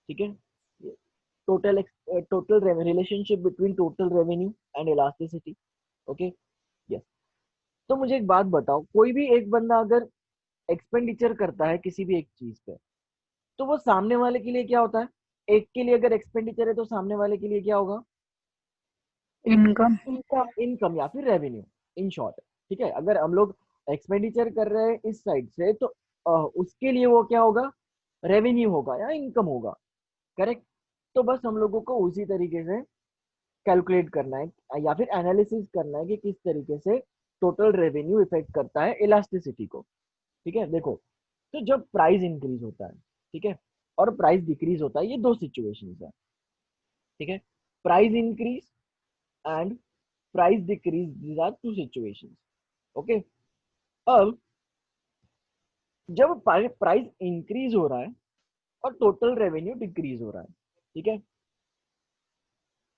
ठीक है, total total relationship between total revenue and elasticity. Okay, yes. तो मुझे एक बात बताओ, कोई भी एक बंदा अगर एक्सपेंडिचर करता है किसी भी एक चीज पे, तो वो सामने वाले के लिए क्या होता है? एक के लिए अगर एक्सपेंडिचर है तो सामने वाले के लिए क्या होगा? इनकम। इनकम, इनकम या फिर रेवेन्यू, इन शॉर्ट। ठीक है, अगर हम लोग एक्सपेंडिचर कर रहे हैं इस साइड से तो उसके लिए वो क्या होगा? रेवेन्यू होगा या इनकम होगा। करेक्ट। तो बस हम लोगों को उसी तरीके से कैलकुलेट करना है या फिर एनालिसिस करना है कि किस तरीके से टोटल रेवेन्यू इफेक्ट करता है इलास्टिसिटी को। ठीक है, देखो, तो जब प्राइस इंक्रीज होता है, ठीक है, और प्राइस डिक्रीज होता है, ये दो सिचुएशंस है। ठीक है, price increase and price decrease, these are two situations. Okay, अब जब प्राइस इंक्रीज हो रहा है और टोटल रेवेन्यू डिक्रीज हो रहा है, ठीक है,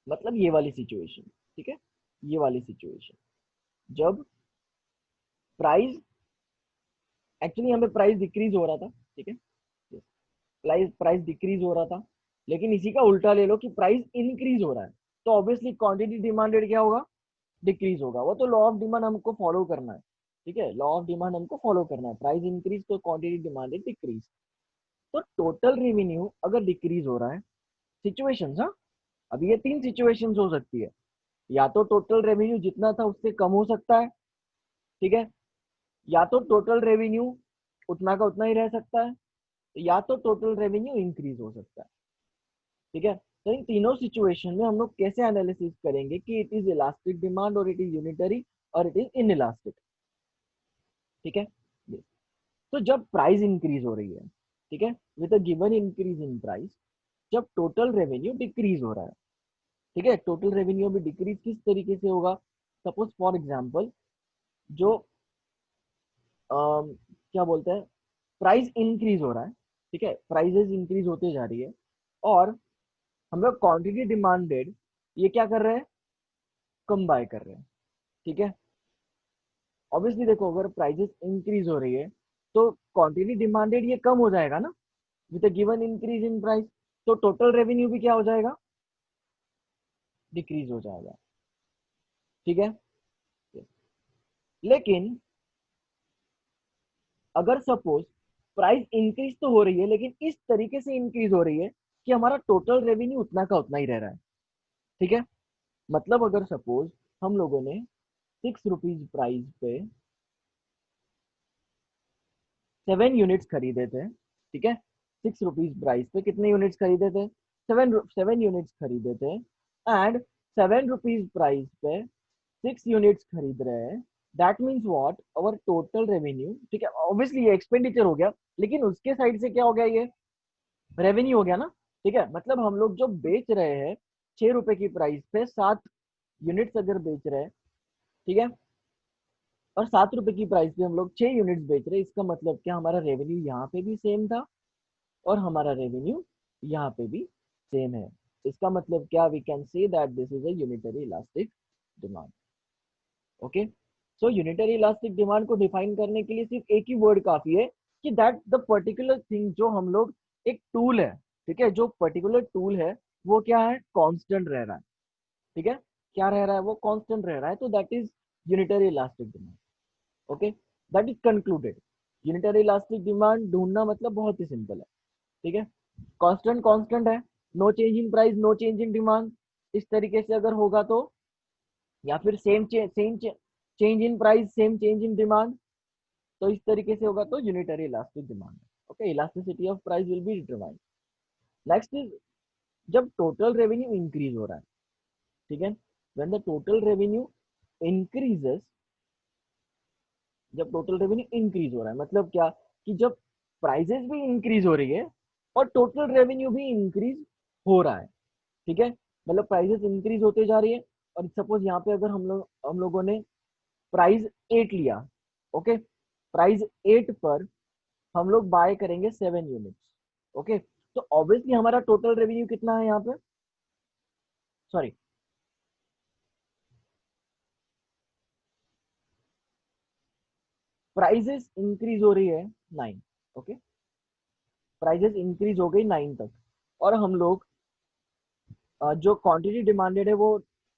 मतलब ये वाली सिचुएशन। ठीक है, ये वाली सिचुएशन, जब प्राइस, एक्चुअली यहाँ पे प्राइस डिक्रीज हो रहा था, ठीक है, प्राइस प्राइस डिक्रीज हो रहा था, लेकिन इसी का उल्टा ले लो कि प्राइस इंक्रीज हो रहा है, तो ऑब्वियसली क्वांटिटी डिमांडेड क्या होगा? डिक्रीज होगा। वो तो लॉ ऑफ डिमांड हमको फॉलो करना है। ठीक है, लॉ ऑफ डिमांड हमको फॉलो करना है, प्राइस इंक्रीज तो क्वांटिटी डिमांडेड डिक्रीज। तो टोटल रेवेन्यू अगर डिक्रीज हो रहा है, सिचुएशंस, हाँ, अब ये तीन सिचुएशंस हो सकती है। या तो टोटल रेवेन्यू जितना था उससे कम हो सकता है, ठीक है, या तो टोटल रेवेन्यू उतना का उतना ही रह सकता है, या तो टोटल रेवेन्यू इंक्रीज हो सकता है। ठीक है, तो इन तीनों सिचुएशन में हम लोग कैसे एनालिसिस करेंगे कि इट इज इलास्टिक डिमांड और इट इज यूनिटरी और इट इज इन इलास्टिक। ठीक है, तो जब प्राइस इंक्रीज हो रही है, ठीक है, with a given increase in price, जब टोटल रेवेन्यू डिक्रीज हो रहा है, ठीक है, टोटल रेवेन्यू भी डिक्रीज किस तरीके से होगा? सपोज फॉर एग्जांपल, जो क्या बोलते हैं, प्राइस इंक्रीज हो रहा है, ठीक है, प्राइजेस इंक्रीज होते जा रही है, और हम लोग क्वांटिटी डिमांडेड ये क्या कर रहे हैं? कम बाय कर रहे हैं। ठीक है, ऑब्वियसली देखो, अगर प्राइजेस इंक्रीज हो रही है तो क्वांटिटी डिमांडेड ये कम हो जाएगा ना, with a given increase in price, तो टोटल रेवेन्यू भी क्या हो जाएगा? डिक्रीज हो जाएगा। ठीक है, लेकिन अगर सपोज प्राइस इंक्रीज तो हो रही है लेकिन इस तरीके से इंक्रीज हो रही है कि हमारा टोटल रेवेन्यू उतना का उतना ही रह रहा है। ठीक है, मतलब अगर सपोज हम लोगों ने 6 रुपीज प्राइस पे 7 यूनिट्स खरीदे थे, ठीक है, 6 रुपीज प्राइस पे कितने यूनिट्स खरीदे थे? 7 यूनिट्स खरीदे थे, एंड 7 रुपीज प्राइस पे 6 यूनिट्स खरीद रहे हैं। That means what? Our total revenue, ठीक है, ऑब्वियसली ये एक्सपेंडिचर हो गया, लेकिन उसके साइड से क्या हो गया? ये रेवेन्यू हो गया ना। ठीक है, मतलब हम लोग जो बेच रहे हैं 6 रुपए की प्राइस पे 7 यूनिट्स अगर बेच रहे हैं, ठीक है, और 7 रुपए की प्राइस पे हम लोग 6 यूनिट्स बेच रहे हैं, इसका मतलब क्या? हमारा रेवेन्यू यहाँ पे भी सेम था और हमारा रेवेन्यू यहाँ पे भी सेम है। इसका मतलब क्या? We can say that this is a unitary elastic demand. Okay, so unitary elastic demand को डिफाइन करने के लिए सिर्फ एक ही वर्ड काफी है कि दैट द पर्टिकुलर थिंग, जो हम लोग एक टूल है, ठीक है, जो पर्टिकुलर टूल है वो क्या है? कांस्टेंट रह रहा है। ठीक है, क्या रह रहा है? वो कांस्टेंट रह रहा है, तो that is unitary elastic demand. Okay, that is concluded. Unitary elastic demand ढूंढना मतलब बहुत ही सिंपल है। ठीक है, कांस्टेंट कांस्टेंट है, no change in price no change in demand, इस तरीके से अगर होगा तो, या फिर same change in price same change in demand, तो इस तरीके से होगा तो यूनिटरी इलास्टिक डिमांड है। Okay, elasticity of price will be determined. Next is, जब टोटल रेवेन्यू इंक्रीज हो रहा है, ठीक है, when the total revenue increases, जब टोटल रेवेन्यू इंक्रीज हो रहा है मतलब क्या? कि जब प्राइजेस भी इंक्रीज हो रही है और टोटल रेवेन्यू भी इंक्रीज हो रहा है। ठीक है, मतलब प्राइजेस इंक्रीज होते जा रही है, और सपोज यहाँ पे अगर हम लोगों ने प्राइस 8 लिया, ओके, प्राइस 8 पर हम लोग बाय करेंगे 7 यूनिट्स। ओके, तो ऑब्वियसली हमारा टोटल रेवेन्यू कितना है यहाँ पे? सॉरी, प्राइजेस इंक्रीज हो रही है 9। ओके, प्राइजेस इंक्रीज हो गई 9 तक, और हम लोग जो क्वांटिटी डिमांडेड है वो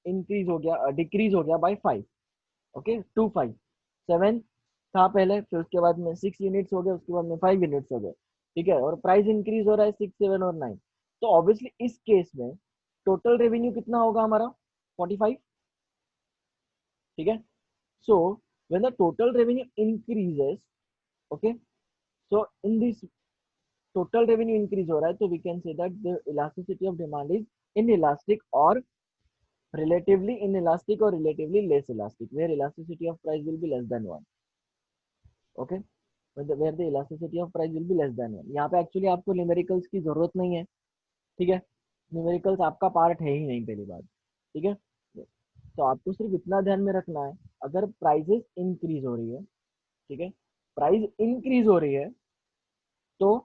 इंक्रीज हो गया, डिक्रीज हो गया बाय 5, ओके, 2 5, 7 था पहले, फिर उसके बाद में 6 यूनिट्स हो गए, उसके बाद में 5 यूनिट्स हो गए, ठीक है, और प्राइस इंक्रीज हो रहा है 6 7 और 9, तो ऑब्वियसली इस केस में टोटल रेवेन्यू कितना होगा हमारा 45, ठीक है। So when the total revenue increases, okay, so in this total revenue increase हो रहा है, तो we can say that the elasticity of demand is inelastic और relatively inelastic or relatively less elastic, where elasticity of price will be less than 1, okay, where the elasticity of price will be less than 1। यहाँ पे actually आपको numericals की जरूरत नहीं है, ठीक है, न्यूमेरिकल्स आपका पार्ट है ही नहीं पहली बात, ठीक है। तो आपको सिर्फ इतना ध्यान में रखना है, अगर प्राइसेस इंक्रीज हो रही है, ठीक है, प्राइस इंक्रीज हो रही है, तो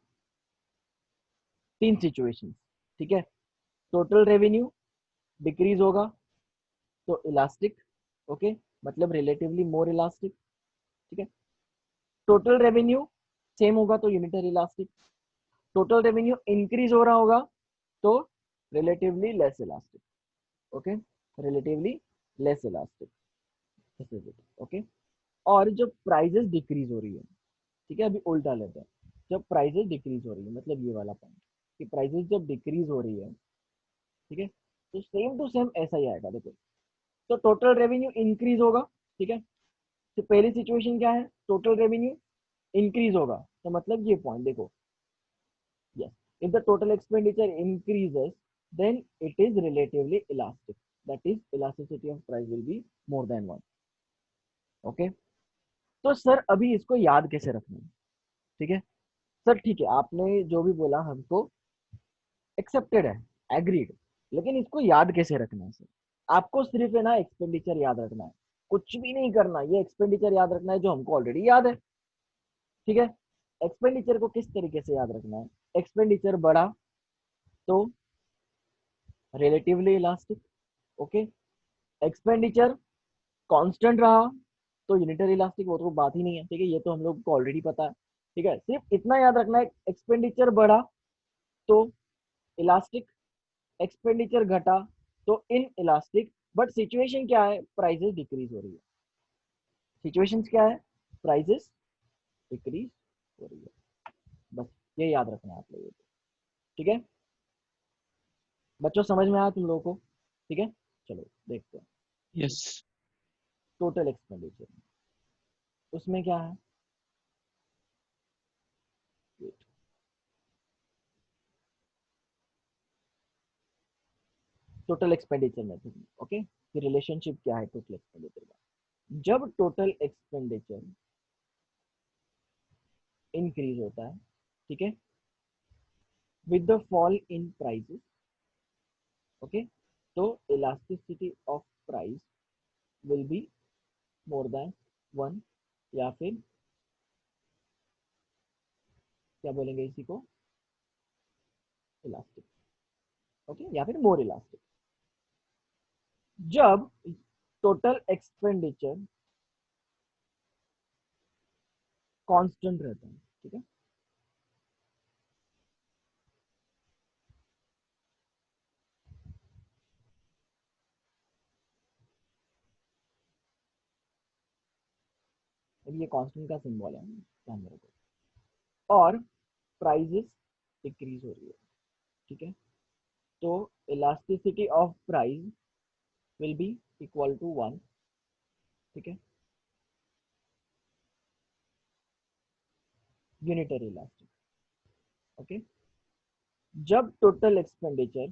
3 सिचुएशन, ठीक है, टोटल रेवेन्यू डिक्रीज होगा तो इलास्टिक, ओके, मतलब रिलेटिवली मोर इलास्टिक, ठीक है, टोटल रेवेन्यू सेम होगा तो unitary elastic, total revenue increase हो रहा होगा तो relatively less elastic, okay, relatively less elastic, this is it, okay. और जब प्राइजेस डिक्रीज हो रही है, ठीक है, अभी उल्टा लेते हैं, जब प्राइजेस डिक्रीज हो रही है, मतलब ये वाला पॉइंट कि प्राइजेस जब डिक्रीज हो रही है, ठीक है, तो सेम टू सेम ऐसा ही आएगा, देखो, तो टोटल रेवेन्यू इंक्रीज होगा, ठीक है, तो पहली सिचुएशन क्या है, टोटल रेवेन्यू इंक्रीज होगा, तो मतलब ये पॉइंट देखो, yes, if the total expenditure increases then it is relatively elastic, that is elasticity of price will be more than 1, okay। तो सर अभी इसको याद कैसे रखना है, ठीक है सर, ठीक है, आपने जो भी बोला हमको एक्सेप्टेड है, एग्रीड, लेकिन इसको याद कैसे रखना है सर, आपको सिर्फ है ना एक्सपेंडिचर याद रखना है, कुछ भी नहीं करना, ये एक्सपेंडिचर याद रखना है जो हमको ऑलरेडी याद है, ठीक है। एक्सपेंडिचर को किस तरीके से याद रखना है, एक्सपेंडिचर बढ़ा तो relatively elastic, okay, expenditure constant रहा तो यूनिटरी इलास्टिक, वो तो बात ही नहीं है, ठीक है, ये तो हम लोग को ऑलरेडी पता है, ठीक है, सिर्फ इतना याद रखना है, एक्सपेंडिचर बढ़ा तो इलास्टिक, एक्सपेंडिचर घटा तो इन इलास्टिक, बट सिचुएशन क्या है, प्राइसेस डिक्रीज हो रही है, सिचुएशन क्या है, प्राइसेस डिक्रीज हो रही है, बस ये याद रखना है आप लोगों को, ठीक है बच्चों, समझ में आया तुम लोगों को, ठीक है, चलो देखते हैं, यस। टोटल एक्सपेंडिचर उसमें क्या है, टोटल एक्सपेंडिचर मेथड, ओके, कि रिलेशनशिप क्या है टोटल एक्सपेंडिचर का, जब टोटल एक्सपेंडिचर इंक्रीज होता है, ठीक है, with the fall in prices, okay, तो elasticity of price will be more than 1, या फिर क्या बोलेंगे इसी को, इलास्टिक, ओके, या फिर मोर इलास्टिक, जब टोटल एक्सपेंडिचर कांस्टेंट रहता है, ठीक है, अब ये कांस्टेंट का सिंबल है, ध्यान में रखो, और प्राइसेस डिक्रीज हो रही है, ठीक है, तो elasticity of price will be equal to 1, ठीक है, यूनिटरी इलास्टिक, ओके, जब टोटल एक्सपेंडिचर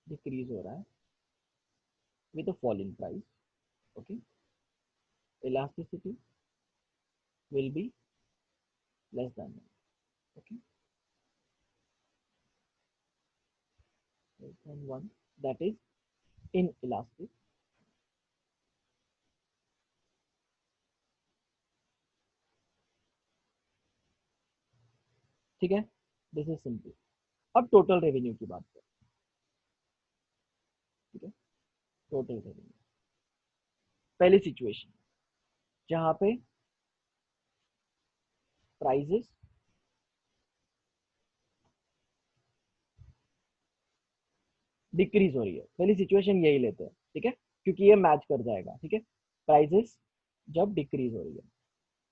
डिक्रीज हो रहा है with fall in price, okay, elasticity will be less than, okay, less than 1, that is inelastic, ठीक है, दिस इज सिंपल। अब total revenue की बात करें, ठीक है, टोटल रेवेन्यू, पहली सिचुएशन जहां पे प्राइजेस डिक्रीज हो रही है, पहली सिचुएशन यही लेते हैं, ठीक है, क्योंकि ये मैच कर जाएगा, ठीक है। प्राइजेस जब डिक्रीज हो रही है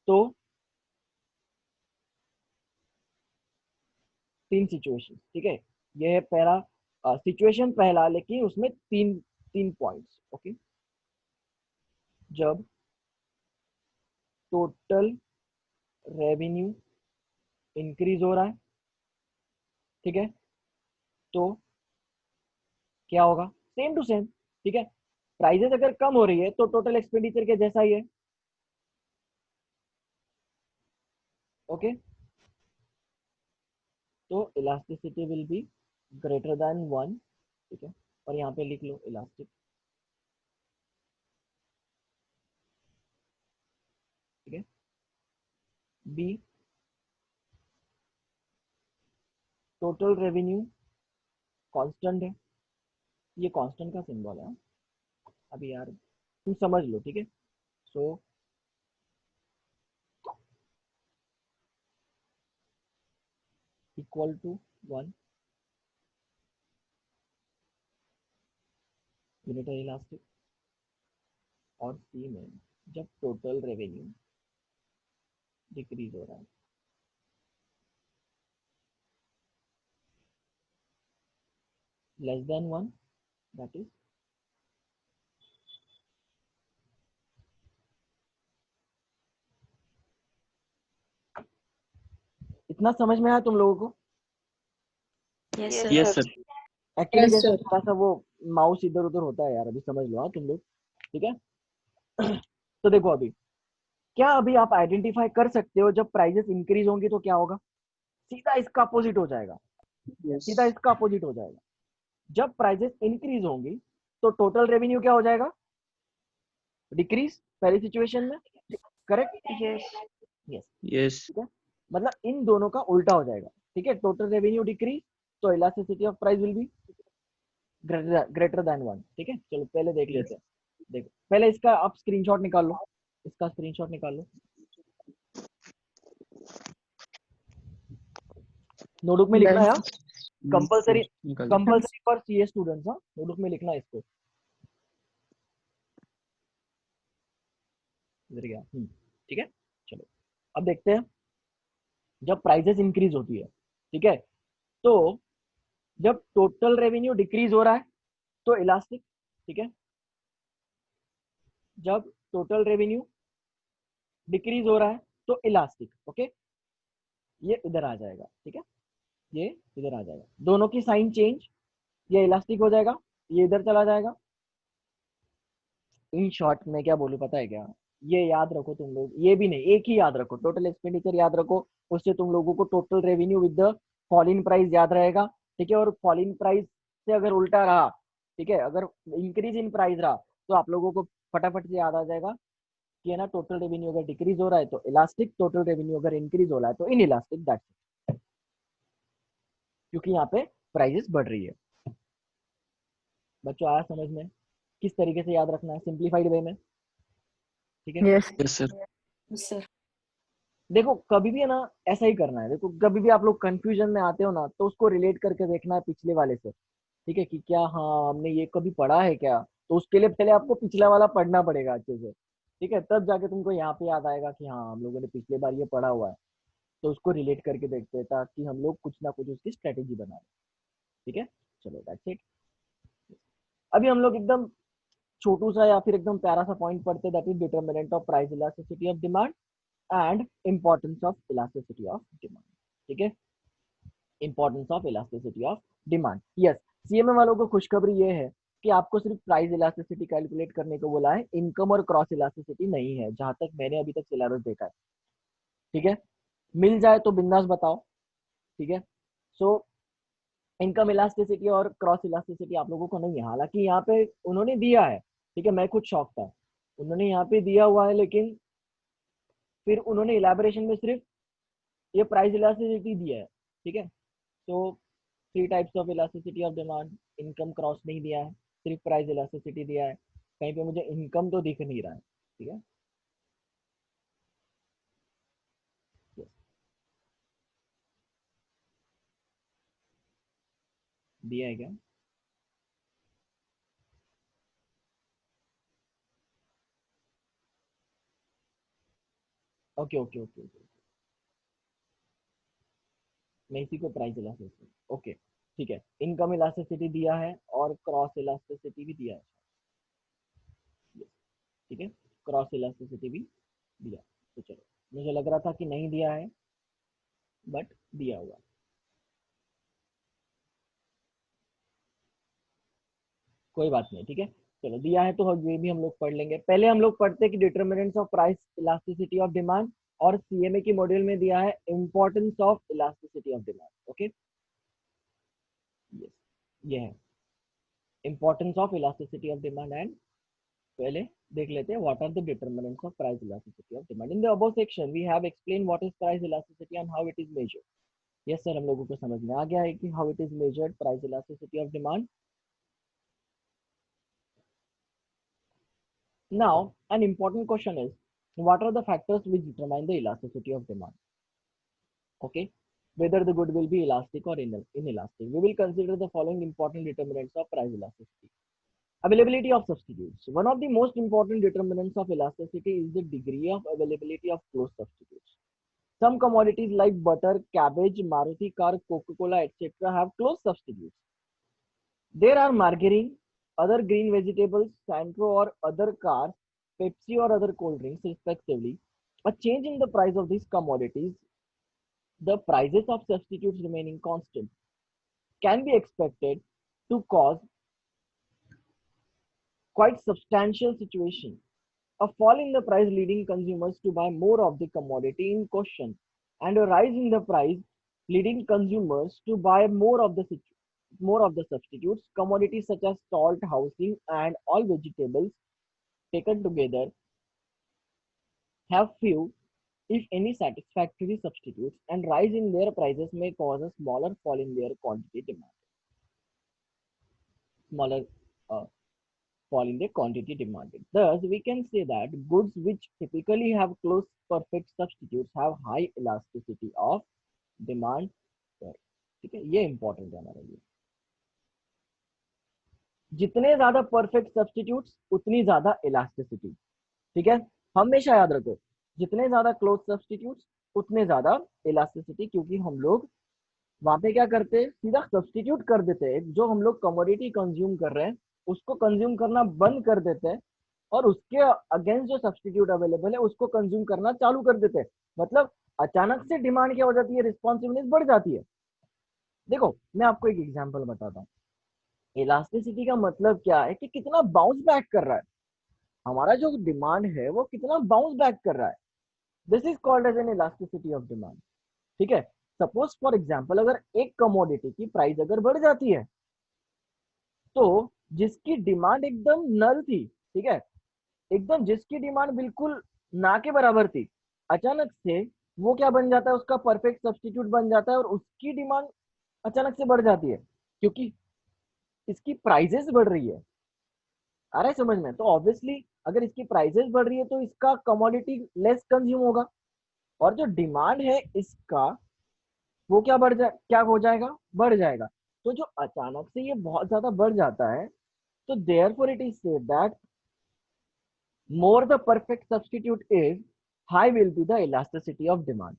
तो तीन सिचुएशन, ठीक है। ये है पहला सिचुएशन पहला, लेकिन उसमें तीन तीन पॉइंट्स, ओके। जब टोटल रेवेन्यू इंक्रीज हो रहा है, ठीक है, तो क्या होगा, सेम टू सेम, ठीक है। प्राइजेस अगर कम हो रही है तो टोटल एक्सपेंडिचर के जैसा ही है, ओके। तो elasticity will be greater than 1, ठीक है। और यहाँ पे लिख लो इलास्टिक, ठीक है। बी टोटल रेवेन्यू कांस्टेंट है, ये कांस्टेंट का सिंबल है, अभी यार तुम समझ लो, ठीक है। So equal to 1 unitary elastic. और सी में जब टोटल रेवेन्यू डिक्रीज हो रहा है, लेस देन 1, दैट इज इतना समझ में आया तुम लोगों को? Yes yes sir. Sir. Actually Yes, जैसे sir. थोड़ा सा वो माउस इधर उधर होता है यार, अभी समझ लो, हाँ तुम लोग, ठीक है। तो देखो अभी, क्या अभी आप आइडेंटिफाई कर सकते हो जब प्राइजेस इंक्रीज होंगी तो क्या होगा? सीधा इसका अपोजिट हो जाएगा, सीधा यस इसका अपोजिट हो जाएगा। जब प्राइजेस इंक्रीज होंगी तो टोटल रेवेन्यू क्या हो जाएगा? डिक्रीज, पहली सिचुएशन में, करेक्ट? Yes. यस, यस ठीक है। मतलब इन दोनों का उल्टा हो जाएगा, ठीक है। टोटल रेवेन्यू डिक्रीज तो elasticity of price will be greater than 1, ठीक है। चलो पहले देख लेते हैं। देखो पहले इसका आप स्क्रीनशॉट निकाल लो, इसका स्क्रीनशॉट निकाल लो, नोटबुक में लिखना है, कंपलसरी, निकाल कंपलसरी फॉर सीए स्टूडेंट्स, हाँ नोटबुक में लिखना है इसको, इधर गया, ठीक है। चलो अब देखते हैं, जब प्राइसेस इंक्रीज होती है, ठीक है, तो जब टोटल रेवेन्यू डिक्रीज हो रहा है तो इलास्टिक, ठीक है। जब टोटल रेवेन्यू डिक्रीज हो रहा है तो इलास्टिक, ओके। ये इधर आ जाएगा, ठीक है, ये इधर आ जाएगा, दोनों की साइन चेंज, ये इलास्टिक हो जाएगा, ये इधर चला जाएगा। इन शॉर्ट में क्या बोलूं पता है क्या, ये याद रखो तुम लोग, ये भी नहीं, एक ही याद रखो, टोटल एक्सपेंडिचर याद रखो, उससे तुम लोगों को total revenue with the fall in price याद रहेगा, ठीक है। और फॉल इन प्राइस से अगर उल्टा रहा, ठीक है, अगर इंक्रीज इन प्राइस रहा तो आप लोगों को फटाफट से याद आ जाएगा कि है ना, टोटल रेवेन्यू अगर डिक्रीज हो रहा है तो इलास्टिक, टोटल रेवेन्यू अगर इंक्रीज हो रहा है तो इन इलास्टिक, दैट्स, क्योंकि यहाँ पे प्राइजेस बढ़ रही है। बच्चों आया समझ में? किस तरीके से याद रखना है, सिंप्लीफाइड वे में, ठीक है। Yes. Yes sir. Yes, sir. देखो कभी भी है ना, ऐसा ही करना है, देखो कभी भी आप लोग कंफ्यूजन में आते हो ना तो उसको रिलेट करके देखना है पिछले वाले से, ठीक है, कि क्या हाँ हमने ये कभी पढ़ा है क्या, तो उसके लिए पहले आपको पिछला वाला पढ़ना पड़ेगा अच्छे से, ठीक है, तब जाके तुमको यहाँ पे याद आएगा कि हाँ हम लोगों ने पिछले बार ये पढ़ा हुआ है। तो उसको रिलेट करके देखते हैं ताकि हम लोग कुछ ना कुछ उसकी स्ट्रेटेजी बनाए, ठीक है। चलो दैट्स इट। अभी हम लोग एकदम छोटू सा या फिर एकदम प्यारा सा पॉइंट पढ़ते, that is determinant of price elasticity of demand and importance of elasticity of demand, ठीक है। Importance of elasticity of demand, yes. CMA वालों को खुशखबरी ये है कि आपको सिर्फ प्राइस इलास्टिसिटी कैलकुलेट करने को बोला है, इनकम और क्रॉस इलास्टिसिटी नहीं है, जहां तक मैंने अभी तक सिलेबस देखा है, ठीक है। मिल जाए तो बिंदास बताओ, ठीक है। सो इनकम इलास्टिसिटी और क्रॉस इलास्टिसिटी आप लोगों को नहीं है, हालांकि यहाँ पे उन्होंने दिया है, ठीक है। मैं खुद शॉक था, उन्होंने यहाँ पे दिया हुआ है, लेकिन फिर उन्होंने इलेबोरेशन में सिर्फ ये प्राइस इलास्टिसिटी दिया है, ठीक है। तो three types of elasticity of demand, income cross नहीं दिया है, सिर्फ प्राइस इलास्टिसिटी दिया है, कहीं पे मुझे इनकम तो दिख नहीं रहा है, ठीक है। Yes, दिया है क्या? ओके ओके ओके ओके, मैं इसी को प्राइस इलास्टिसिटी, ओके ठीक है, इनकम इलास्टिसिटी दिया है और क्रॉस इलास्टिसिटी भी दिया है, ठीक है, क्रॉस इलास्टिसिटी भी दिया। तो चलो, मुझे लग रहा था कि नहीं दिया है, बट दिया हुआ, कोई बात नहीं, ठीक है। चलो दिया है तो ये भी हम लोग पढ़ लेंगे। पहले हम लोग पढ़ते हैं कि determinants of price elasticity of demand, और सीएमए की मॉड्यूल में दिया है importance of elasticity of demand. Okay, yes, ये है importance of elasticity of demand. And पहले देख लेते हैं what are the determinants of price elasticity of demand. In the above section we have explain what is price elasticity and how it is measured. Yes sir, हम लोगों को समझ में आ गया है कि how it is measured price elasticity of demand. Now, an important question is, what are the factors which determine the elasticity of demand? Okay, whether the good will be elastic or inelastic. We will consider the following important determinants of price elasticity. Availability of substitutes. One of the most important determinants of elasticity is the degree of availability of close substitutes. Some commodities like butter, cabbage, Maruti car, Coca-Cola, etc. have close substitutes. There are margarine, other green vegetables, Santro or other cars, Pepsi or other cold drinks, respectively. A change in the price of these commodities, the prices of substitutes remaining constant, can be expected to cause quite substantial situation. A fall in the price leading consumers to buy more of the commodity in question, and a rise in the price leading consumers to buy more of the substitutes. Commodities such as salt, housing, and all vegetables taken together have few, if any, satisfactory substitutes, and rise in their prices may cause a smaller fall in their quantity demand. Smaller uh, fall in the quantity demanded. Thus, we can say that goods which typically have close perfect substitutes have high elasticity of demand. ठीक है, ये important है हमारे लिए। जितने ज्यादा perfect substitutes उतनी ज्यादा इलास्टिसिटी, ठीक है, हमेशा याद रखो, जितने ज्यादा क्लोज सब्सटीट्यूट्स उतने ज्यादा इलास्टिसिटी, क्योंकि हम लोग वहां पे क्या करते हैं, सीधा सब्सटीट्यूट कर देते हैं, जो हम लोग कमोडिटी कंज्यूम कर रहे हैं उसको कंज्यूम करना बंद कर देते हैं, और उसके अगेंस्ट जो सब्सटीट्यूट अवेलेबल है उसको कंज्यूम करना चालू कर देते हैं। मतलब अचानक से डिमांड क्या हो जाती है, रिस्पॉन्सिवनेस बढ़ जाती है। देखो मैं आपको एक एग्जांपल बताता हूँ। इलास्टिसिटी का मतलब क्या है कि कितना बाउंस बैक कर रहा है, हमारा जो डिमांड है वो कितना बाउंस बैक कर रहा है। This is called as an elasticity of demand, ठीक है। सपोज फॉर एग्जाम्पल, अगर एक कमोडिटी की प्राइस अगर बढ़ जाती है तो जिसकी डिमांड एकदम नल थी, ठीक है, एकदम जिसकी डिमांड बिल्कुल ना के बराबर थी, अचानक से वो क्या बन जाता है, उसका परफेक्ट सब्सटीट्यूट बन जाता है, और उसकी डिमांड अचानक से बढ़ जाती है क्योंकि इसकी प्राइसेस बढ़ रही है। आ रहा है समझ में? तो ऑब्वियसली अगर इसकी प्राइसेस बढ़ रही है तो इसका कमोडिटी लेस कंज्यूम होगा, और जो डिमांड है इसका वो क्या हो जाएगा, बढ़ जाएगा। तो जो अचानक से ये बहुत ज्यादा बढ़ जाता है, तो therefore it is said that more the perfect substitute is, high will be the elasticity of demand.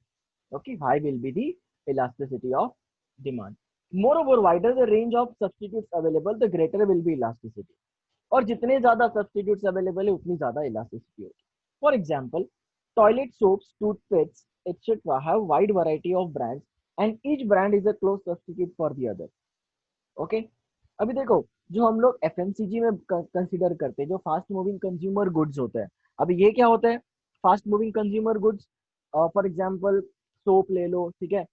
Okay, high will be the elasticity of demand. Moreover, wider the range of substitutes available, the greater will be elasticity. और जितने ज्यादा substitutes available है उतनी ज्यादा elasticity होगी। For example, toilet soaps, toothpaste etcetera have wide variety of brands and each brand is a close substitute for the other. Okay, अभी देखो, जो हम लोग एफएमसीजी में कंसीडर करते हैं, जो फास्ट मूविंग कंज्यूमर गुड्स होते हैं, अभी ये क्या होते हैं, fast moving consumer goods. For example soap ले लो, ठीक है,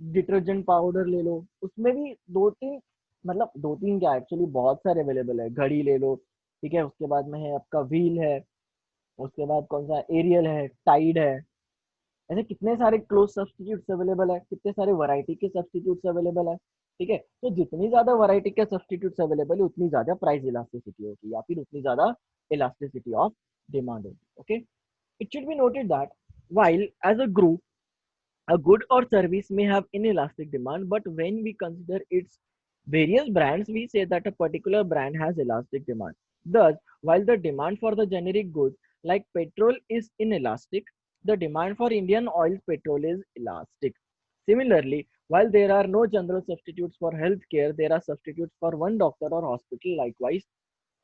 डिटर्जेंट पाउडर ले लो, उसमें भी दो तीन, मतलब दो तीन क्या, एक्चुअली बहुत सारे अवेलेबल है। घड़ी ले लो, ठीक है, उसके बाद में है आपका व्हील है, उसके बाद कौन सा एरियल है, टाइड है, ऐसे कितने सारे क्लोज सब्सटीट्यूट्स अवेलेबल है, कितने सारे वैरायटी के सब्सटीट्यूट्स अवेलेबल है, ठीक है। तो जितनी ज्यादा वैरायटी के सब्सटीट्यूट्स अवेलेबल है उतनी ज्यादा प्राइस इलास्टिसिटी होगी, या फिर उतनी ज्यादा इलास्टिसिटी ऑफ डिमांड होगी। Okay, it should be noted that while as a group a good or service may have inelastic demand, but when we consider its various brands we say that a particular brand has elastic demand. Thus, while the demand for the generic goods like petrol is inelastic, the demand for Indian oil petrol is elastic. Similarly, while there are no general substitutes for healthcare, there are substitutes for one doctor or hospital. Likewise,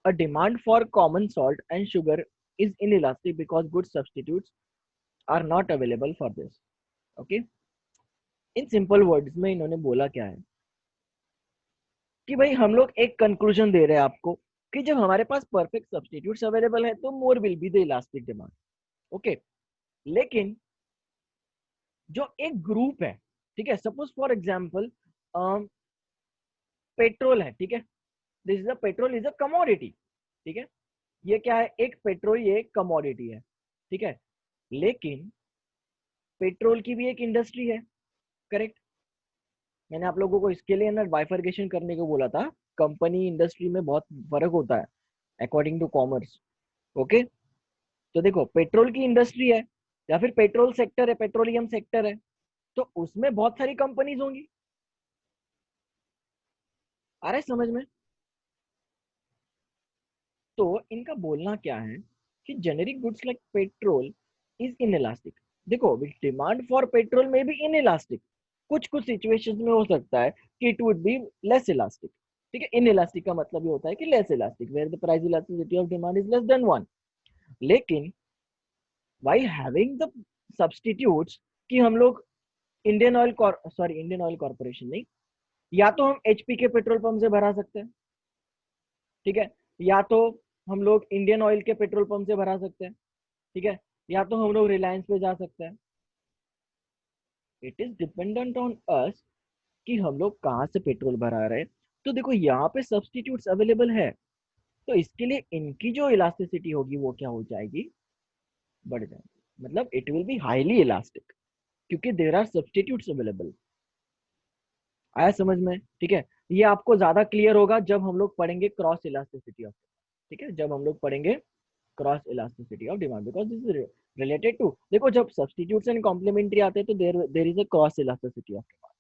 a demand for common salt and sugar is inelastic because good substitutes are not available for this. Okay, in simple words में इन्होंने बोला क्या है कि भाई हम लोग एक कंक्लूजन दे रहे हैं आपको कि जब हमारे पास परफेक्ट सब्स्टिट्यूट्स अवेलेबल है तो more will be the elastic demand. Okay, लेकिन जो एक ग्रुप है, ठीक है, सपोज फॉर एग्जांपल पेट्रोल है, ठीक है, this is a petrol is a commodity, ठीक है, ये क्या है, एक पेट्रोल, ये एक कमोडिटी है, ठीक है, लेकिन पेट्रोल की भी एक इंडस्ट्री है, करेक्ट. मैंने आप लोगों को इसके लिए ना बाइफर्केशन करने को बोला था, कंपनी इंडस्ट्री में बहुत फर्क होता है अकॉर्डिंग टू कॉमर्स. ओके, तो देखो पेट्रोल की इंडस्ट्री है या फिर पेट्रोल सेक्टर है, पेट्रोलियम सेक्टर है, तो उसमें बहुत सारी कंपनीज होंगी. आ रहा है समझ में? तो इनका बोलना क्या है कि generic goods like petrol is inelastic. देखो डिमांड फॉर पेट्रोल में भी इनइलास्टिक, कुछ कुछ सिचुएशंस में हो सकता है कि it would be less elastic. ठीक है, इनइलास्टिक का मतलब ये होता है कि less elastic, where the price elasticity of demand is less than 1. लेकिन व्हाइल हैविंग द सब्स्टिट्यूट्स कि हम लोग इंडियन ऑयल कॉर्पोरेशन नहीं, या तो हम एचपी के पेट्रोल पंप से भरा सकते हैं, ठीक है, या तो हम लोग इंडियन ऑयल के पेट्रोल पंप से भरा सकते हैं, ठीक है, या तो हम लोग रिलायंस पे जा सकते हैं. It is dependent on us कि हम लोग कहाँ से पेट्रोल भरा रहे हैं. तो देखो यहाँ पे सब्स्टिट्यूट्स अवेलेबल है, तो इसके लिए इनकी जो इलास्टिसिटी होगी वो क्या हो जाएगी, बढ़ जाएगी. मतलब it will be highly elastic क्योंकि देर आर सब्स्टिट्यूट्स अवेलेबल. आया समझ में? ठीक है, ये आपको ज्यादा क्लियर होगा जब हम लोग पढ़ेंगे क्रॉस इलास्टिसिटी ऑफ, ठीक है, जब हम लोग पढ़ेंगे cross elasticity of demand, because this is related to, देखो जब सब्स्टिट्यूट्स एंड कॉम्प्लीमेंट्री आते हैं तो there is a cross elasticity of demand.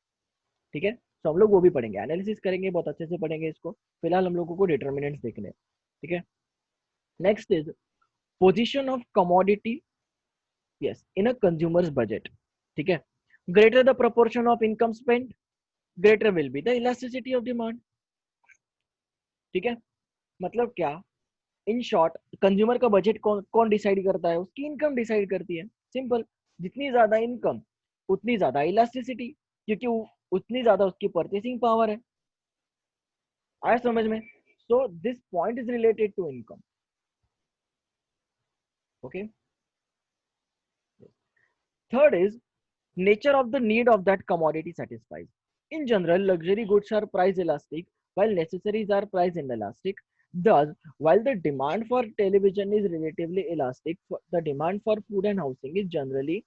ठीक है, तो हम लोग वो भी पढ़ेंगे, एनालिसिस करेंगे, बहुत अच्छे से पढ़ेंगे इसको. फिलहाल हम लोगों को डिटर्मिनेंट्स देखने हैं. ठीक है, next is position of commodity, yes, in a consumers budget. ठीक है, greater the proportion of income spend, greater will be the elasticity of demand. ठीक है, मतलब क्या, इन शॉर्ट कंज्यूमर का बजट कौन डिसाइड करता है, उसकी इनकम डिसाइड करती है. सिंपल, जितनी ज्यादा इनकम उतनी ज्यादा इलास्टिसिटी, क्योंकि उतनी ज्यादा उसकी परचेसिंग पावर है. आया समझ में? So this point is related to income. Okay, third is nature of the need of that commodity satisfies. In general, luxury goods are price elastic, while necessaries are price inelastic. Thus, while the demand for television is relatively elastic, the demand for food and housing is generally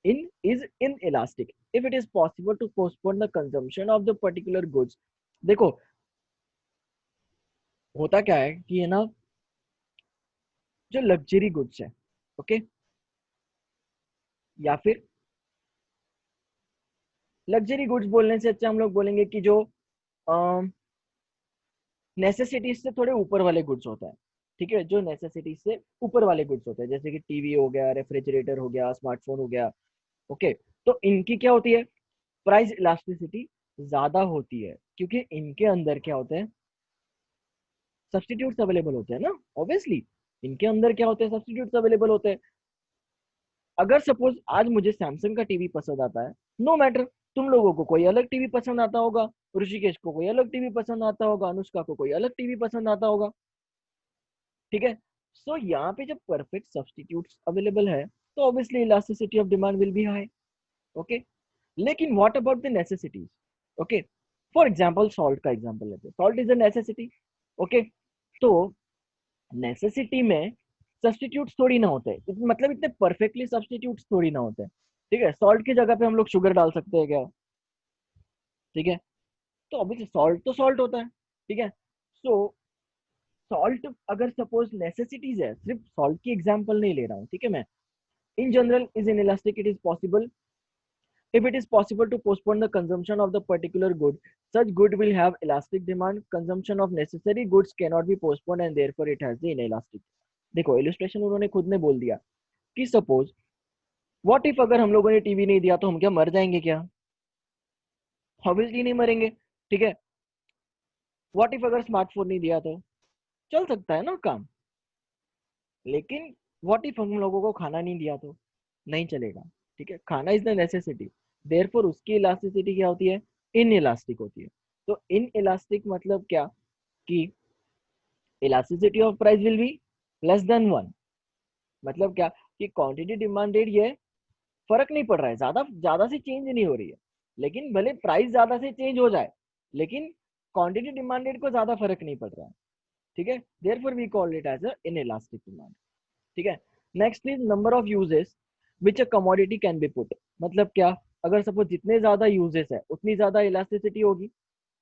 inelastic. If it is possible to postpone the consumption of the particular goods, देखो होता क्या है कि ये ना जो luxury goods है, okay, या फिर लग्जरी गुड्स बोलने से अच्छा हम लोग बोलेंगे कि जो नेसेसिटीज से थोड़े ऊपर वाले गुड्स होता है. ठीक है, जो नेसेसिटीज से ऊपर वाले गुड्स होते हैं, जैसे कि टीवी हो गया, रेफ्रिजरेटर हो गया, स्मार्टफोन हो गया. ओके, तो इनकी क्या होती है, प्राइस इलास्टिसिटी ज्यादा होती है, क्योंकि इनके अंदर क्या होते हैं, सब्स्टिट्यूट्स अवेलेबल होते हैं ना. ऑब्वियसली इनके अंदर क्या होते हैं, सब्स्टिट्यूट्स अवेलेबल होते हैं. अगर सपोज आज मुझे सैमसंग का टीवी पसंद आता है, नो मैटर, तुम लोगों को कोई अलग टीवी पसंद आता होगा, ऋषिकेश को कोई अलग टीवी पसंद आता होगा, अनुष्का को कोई अलग टीवी पसंद आता होगा. ठीक है, सो यहाँ पे जब परफेक्ट सब्स्टिट्यूट्स अवेलेबल है तो obviously elasticity of demand will be high. Okay, लेकिन what about the necessities. Okay, for example salt का एग्जांपल लेते हैं. Salt is a necessity. Okay, तो नेसेसिटी में सब्स्टिट्यूट्स थोड़ी ना होते हैं, मतलब इतने परफेक्टली सब्स्टिट्यूट्स थोड़ी ना होते हैं. ठीक है, सॉल्ट की जगह पे हम लोग शुगर डाल सकते हैं क्या? ठीक है, तो ऑब्वियसली सॉल्ट तो सॉल्ट होता है. ठीक है, सो सॉल्ट अगर सपोज नेसेसिटीज है, सिर्फ सॉल्ट की एग्जांपल नहीं ले रहा हूँ, ठीक है, मैं in general is inelastic, it is possible. If it is possible to postpone the consumption of the particular good, such good will have elastic demand. Consumption of necessary goods cannot be postponed and therefore it has the inelastic. देखो illustration उन्होंने खुद ने बोल दिया कि suppose what if अगर हम लोगों ने टीवी नहीं दिया तो हम क्या मर जाएंगे क्या? ऑब्वियसली नहीं मरेंगे, ठीक है। व्हाट इफ अगर स्मार्टफोन नहीं दिया तो चल सकता है ना काम, लेकिन व्हाट इफ हम लोगों को खाना नहीं दिया तो नहीं चलेगा, ठीक है। खाना इज द नेसेसिटी, देयरफॉर उसकी इलास्टिसिटी क्या होती है? इन इलास्टिक होती है। तो इन इलास्टिक मतलब क्या कि elasticity of price will be less then one. मतलब क्या कि क्वांटिटी डिमांडेड ये फर्क नहीं पड़ रहा है, ज्यादा ज्यादा से चेंज नहीं हो रही है, लेकिन भले प्राइस ज्यादा से चेंज हो जाए लेकिन क्वांटिटी डिमांडेड को ज्यादा फर्क नहीं पड़ रहा है, ठीक है। Therefore we call it as a inelastic demand, ठीक है। Next is number of uses which a commodity can be put. मतलब क्या, अगर सपोज जितने ज्यादा यूजेस है उतनी ज्यादा इलास्टिसिटी होगी,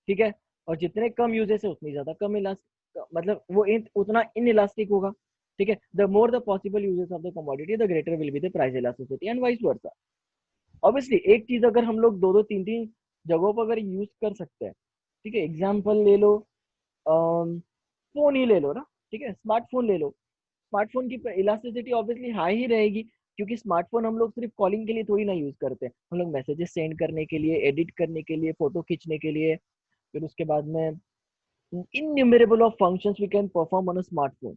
ठीक है। और जितने कम यूजेस है उतनी ज्यादा कम इलास्टिक, मतलब वो उतना इन इलास्टिक होगा, ठीक है। The more the possible uses of the commodity the greater will be the price elasticity and vice versa. Obviously एक चीज अगर हम लोग दो दो तीन तीन जगहों पर अगर यूज कर सकते हैं, ठीक है। एग्जाम्पल ले लो, फोन ही ले लो ना, ठीक है, स्मार्टफोन ले लो। स्मार्टफोन की इलास्टिसिटी ऑब्वियसली हाई ही रहेगी, क्योंकि स्मार्टफोन हम लोग सिर्फ कॉलिंग के लिए थोड़ी ना यूज करते हैं, हम लोग मैसेजेस सेंड करने के लिए, एडिट करने के लिए, फोटो खींचने के लिए, फिर उसके बाद में innumerable of functions we can perform on a smartphone,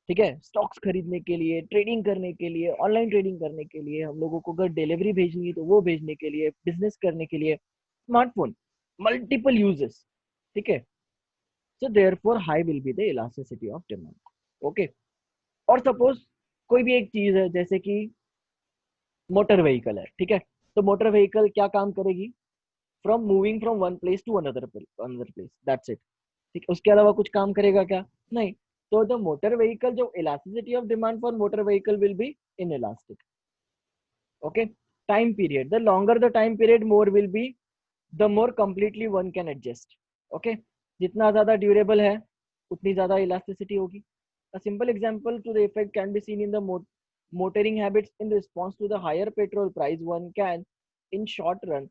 ठीक है। स्टॉक्स खरीदने के लिए, ट्रेडिंग करने के लिए, ऑनलाइन ट्रेडिंग करने के लिए, हम लोगों को अगर डिलीवरी भेजनी है तो वो भेजने के लिए, बिजनेस करने के लिए, स्मार्टफोन मल्टीपल यूजेस, ठीक है। So therefore high will be the elasticity of demand, okay. और सपोज कोई भी एक चीज है जैसे कि मोटर व्हीकल है, ठीक है। तो मोटर व्हीकल क्या काम करेगी? From moving from one place to another another place, that's it, ठीक है। उसके अलावा कुछ काम करेगा क्या? नहीं। तो द मोटर व्हीकल, जो elasticity of demand for motor vehicle will be in elastic, okay. Time period, the longer the time period more will be, the more completely one can adjust, okay. जितना ज्यादा durable है उतनी ज्यादा elasticity होगी। A simple example to the effect can be seen in the motoring habits. In response to the higher petrol price, one can, in short run,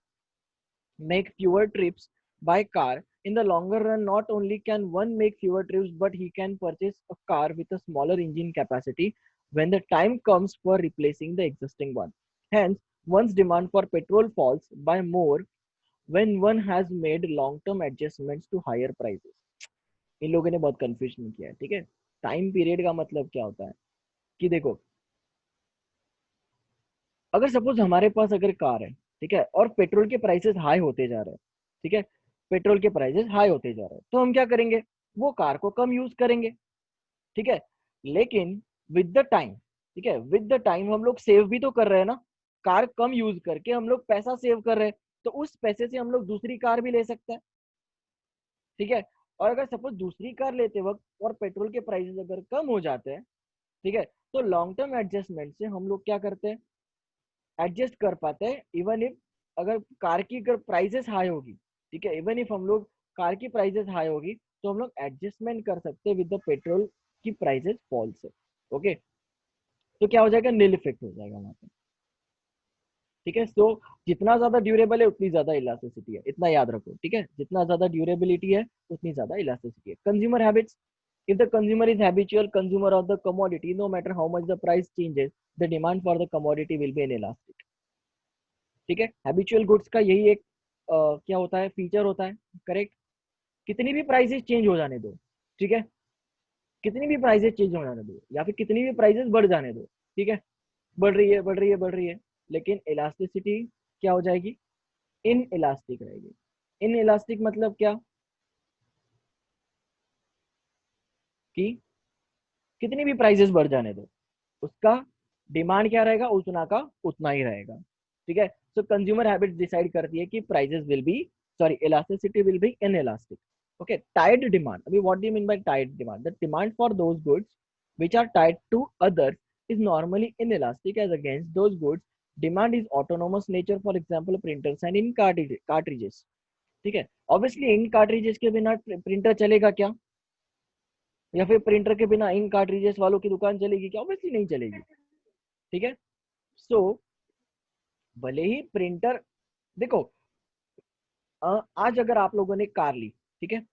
make fewer trips by car. In the longer run, not only can one make fewer trips, but he can purchase a car with a smaller engine capacity when the time comes for replacing the existing one. Hence, one's demand for petrol falls by more when one has made long-term adjustments to higher prices. इन लोगों ने बहुत confusion किया है, ठीक है। Time period का मतलब क्या होता है कि देखो, अगर सपोज हमारे पास अगर कार है, ठीक है, और पेट्रोल के प्राइसेस हाई होते जा रहे हैं, ठीक है, पेट्रोल के प्राइसेस हाई होते जा रहे हैं, तो हम क्या करेंगे? वो कार को कम यूज करेंगे, ठीक है। लेकिन विद द टाइम, ठीक है, विद द टाइम हम लोग सेव भी तो कर रहे हैं ना, कार कम यूज करके हम लोग पैसा सेव कर रहे हैं, तो उस पैसे से हम लोग दूसरी कार भी ले सकते हैं, ठीक है। और अगर सपोज दूसरी कार लेते वक्त और पेट्रोल के प्राइसेस अगर कम हो जाते हैं, ठीक है, तो लॉन्ग टर्म एडजस्टमेंट से हम लोग क्या करते हैं? एडजस्ट कर पाते हैं, इवन इफ अगर कार की अगर प्राइसेस हाई होगी, ठीक है, इवन इफ हम लोग कार की प्राइसेस हाई होगी तो हम लोग एडजस्टमेंट कर सकते हैं विद द पेट्रोल की प्राइसेस फॉल से, ओके। तो क्या हो जाएगा? नील इफेक्ट हो जाएगा वहां पे, ठीक है। सो जितना ज्यादा ड्यूरेबल है उतनी ज्यादा इलास्टिसिटी है, इतना याद रखो, ठीक है। जितना ज्यादा ड्यूरेबिलिटी है उतनी ज्यादा इलास्टिसिटी है। Consumer habits, if the consumer is habitual consumer of the commodity, no matter how much the price changes, the demand for the commodity will be inelastic, ठीक है। हैबिचुअल गुड्स का यही एक क्या होता है, फीचर होता है, करेक्ट। कितनी भी प्राइसेस चेंज हो जाने दो, ठीक है, कितनी भी प्राइसेस चेंज हो जाने दो या फिर कितनी भी प्राइसेस बढ़ जाने दो, ठीक है, बढ़ रही है बढ़ रही है बढ़ रही है, लेकिन इलास्टिसिटी क्या हो जाएगी? इन इलास्टिक रहेगी। इन इलास्टिक मतलब क्या कि कितनी भी प्राइसेस बढ़ जाने दो, उसका डिमांड क्या रहेगा? उतना का उतना ही रहेगा, ठीक है। सो कंज्यूमर हैबिट डिसाइड करती है कि prices will be, sorry, elasticity will be inelastic, okay. Tied demand, अभी what do you mean by tied demand? The demand for those goods which are tied to others is normally inelastic as against those goods demand is autonomous nature, for example printers and ink cartridges, ठीक है। Obviously ink cartridges के बिना printer चलेगा क्या? या फिर printer के बिना इंक कार्ट्रिजेस वालों की दुकान चलेगी क्या? ऑब्वियसली नहीं चलेगी, ठीक है। सो भले ही प्रिंटर, देखो, आज अगर आप लोगों ने कार ली, ठीक है,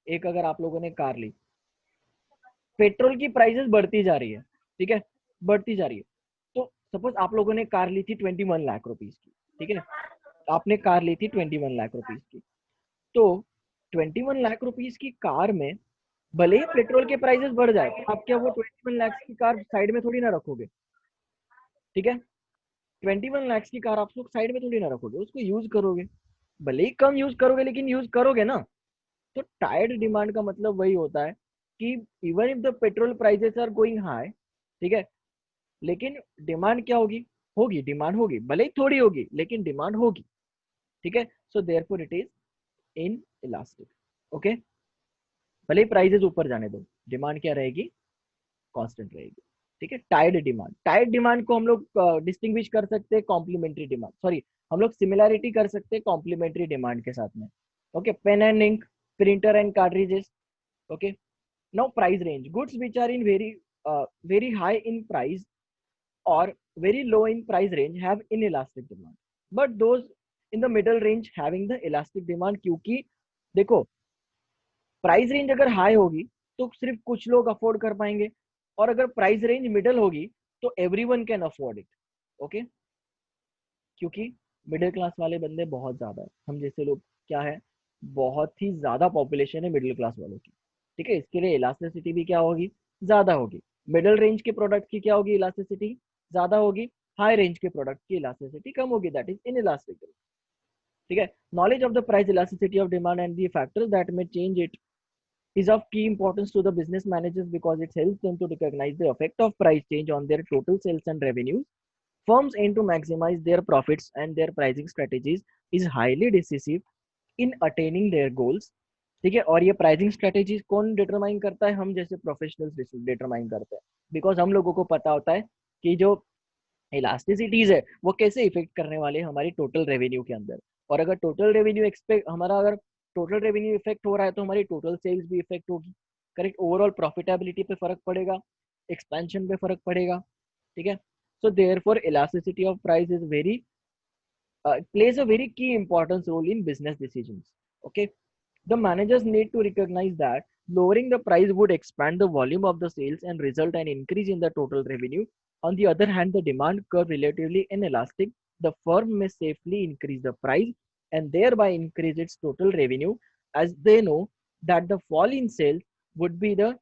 एक अगर आप लोगों ने कार ली, पेट्रोल की प्राइसेस बढ़ती जा रही है, ठीक है, बढ़ती जा रही है, तो सपोज आप लोगों ने कार ली थी 21 लाख रुपीज की, ठीक है, आपने कार ली थी 21 लाख रुपीज की, तो 21 लाख रुपीज की कार में भले ही पेट्रोल के प्राइसेस बढ़ जाए, तो आप क्या वो 21 लाख की कार साइड में थोड़ी ना रखोगे, ठीक है, 21 लाख की कार आप लोग साइड में थोड़ी ना रखोगे, उसको यूज करोगे, भले ही कम यूज करोगे लेकिन यूज करोगे ना। तो टायर्ड डिमांड का मतलब वही होता है कि even if the petrol prices are going high, ठीक है, लेकिन डिमांड क्या होगी, होगी डिमांड होगी, भले ही थोड़ी होगी लेकिन डिमांड होगी, ठीक है। So therefore it is in elastic, okay, भले ही प्राइसेस ऊपर जाने दो, डिमांड क्या रहेगी, कांस्टेंट रहेगी, ठीक है। टायर्ड डिमांड को हम लोग डिस्टिंग्विश कर सकते हैं कॉम्प्लीमेंट्री डिमांड, सॉरी, हम लोग सिमिलैरिटी कर सकते हैं कॉम्प्लीमेंट्री डिमांड के साथ में, okay. Pen and ink, printer and cartridges, okay. Now price range, goods which are in very high in price or very low in price range have inelastic demand, but those in the middle range having the elastic demand, क्योंकि देखो price range अगर high होगी तो सिर्फ कुछ लोग afford कर पाएंगे, और अगर प्राइस रेंज मिडल होगी तो everyone can afford it, okay. क्योंकि मिडिल क्लास वाले बंदे बहुत ज्यादा है, हम जैसे लोग क्या है, बहुत ही ज्यादा पॉपुलेशन है मिडिल क्लास वालों की, ठीक है, इसके लिए इलास्टिसिटी भी क्या होगी, ज्यादा होगी। मिडिल रेंज के प्रोडक्ट की क्या होगी, इलास्टिसिटी ज्यादा होगी, हाई रेंज के प्रोडक्ट की इलास्टिसिटी कम होगी, दैट इज इन इलास्टिक, ठीक है। Knowledge of the price elasticity of demand and the factors that may change it is of key importance to the business managers because it helps them to recognize the effect of price change on their total sales and revenues. Firms aim to maximize their profits and their pricing strategies is highly decisive in attaining their goals, ठीक है। और ये pricing strategies कौन determine करता है, हम जैसे professionals determine करते हैं, बिकॉज हम लोगों को पता होता है कि जो इलास्टिसिटीज है वो कैसे इफेक्ट करने वाले हैं हमारी टोटल रेवेन्यू के अंदर, और अगर टोटल रेवेन्यू एक्सपेक्ट हमारा अगर टोटल रेवेन्यू इफेक्ट हो रहा है तो हमारी टोटल सेल्स भी इफेक्ट होगी, करेक्ट, ओवरऑल प्रॉफिटेबिलिटी पे फर्क पड़ेगा, एक्सपेंशन पे फर्क पड़ेगा, ठीक है। So therefore elasticity of price is very plays a very key importance role in business decisions, okay. The managers need to recognize that lowering the price would expand the volume of the sales and result an increase in the total revenue. On the other hand, the demand curve relatively inelastic, the firm may safely increase the price and thereby increase its total revenue, as they know that the fall in sales would be the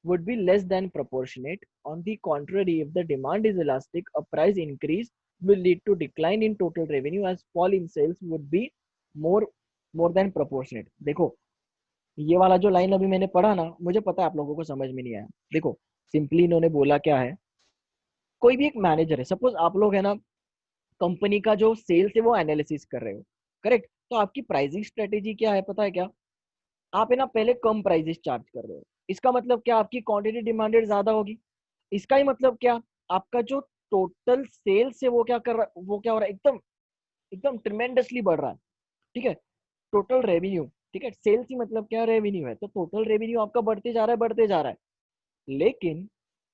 would be less than proportionate. On the contrary, if the demand is elastic, a price increase will lead to decline in total revenue as fall in sales would be more more than proportionate. देखो ये वाला जो line अभी मैंने पढ़ा ना, मुझे पता है आप लोगों को समझ में नहीं आया। देखो सिंपली इन्होंने बोला क्या है, कोई भी एक मैनेजर है, सपोज आप लोग है ना कंपनी का जो सेल्स है वो एनालिसिस कर रहे हो, करेक्ट, तो आपकी प्राइसिंग स्ट्रेटेजी क्या है पता है क्या, आप है ना पहले कम प्राइजेस चार्ज कर रहे हो, इसका मतलब क्या, आपकी क्वांटिटी डिमांडेड ज्यादा होगी, इसका ही मतलब क्या, आपका जो टोटल सेल्स है वो क्या कर रहा, वो क्या हो रहा है, एकदम एकदम ट्रिमेंडसली बढ़ रहा है, ठीक है। टोटल रेवेन्यू, ठीक है, सेल्स ही मतलब क्या, रेवेन्यू है, तो टोटल रेवेन्यू आपका बढ़ते जा रहा है, बढ़ते जा रहा है। लेकिन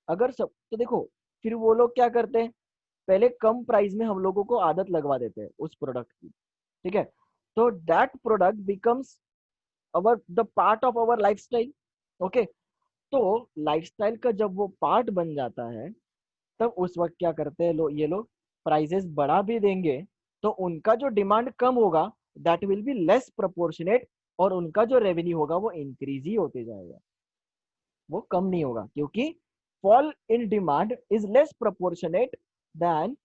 अगर सब तो देखो फिर वो लोग क्या करते हैं, पहले कम प्राइस में हम लोगों को आदत लगवा देते हैं उस प्रोडक्ट की, ठीक है, तो that product becomes our the part of our lifestyle, okay. तो लाइफस्टाइल का जब वो पार्ट बन जाता है तब उस वक्त क्या करते हैं ये लोग प्राइसेस बढ़ा भी देंगे, तो उनका जो डिमांड कम होगा that will be less proportionate, और उनका जो रेवेन्यू होगा वो इंक्रीज ही होते जाएगा, वो कम नहीं होगा, क्योंकि fall in demand is less proportionate than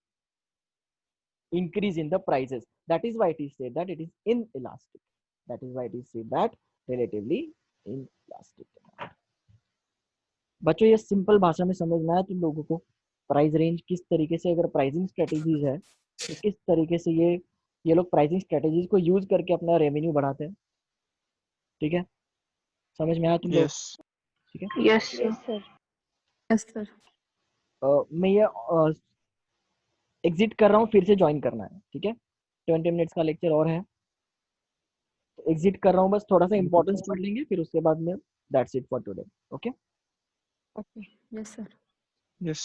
increase in the prices. That is why it is said that it is inelastic. That is why it is said that relatively inelastic. बच्चों ये simple भाषा में समझ में आया तुम लोगों को, प्राइस रेंज किस तरीके से, अगर प्राइसिंग स्ट्रेटेजीज है तो किस तरीके से ये लोग प्राइसिंग स्ट्रेटेजीज को यूज करके अपना रेवेन्यू बढ़ाते हैं, ठीक है, समझ में आया तुम लोग, Yes. ठीक है। Yes, sir. Yes, sir. Yes, sir. मैं ये एग्जिट कर रहा हूँ, फिर से ज्वाइन करना है, ठीक है, 20 मिनट्स का लेक्चर और है, तो एग्जिट कर रहा हूँ, बस थोड़ा सा इंपॉर्टेंस पढ़ लेंगे फिर उसके बाद में that's it for today, okay. Okay. Yes, sir. Yes.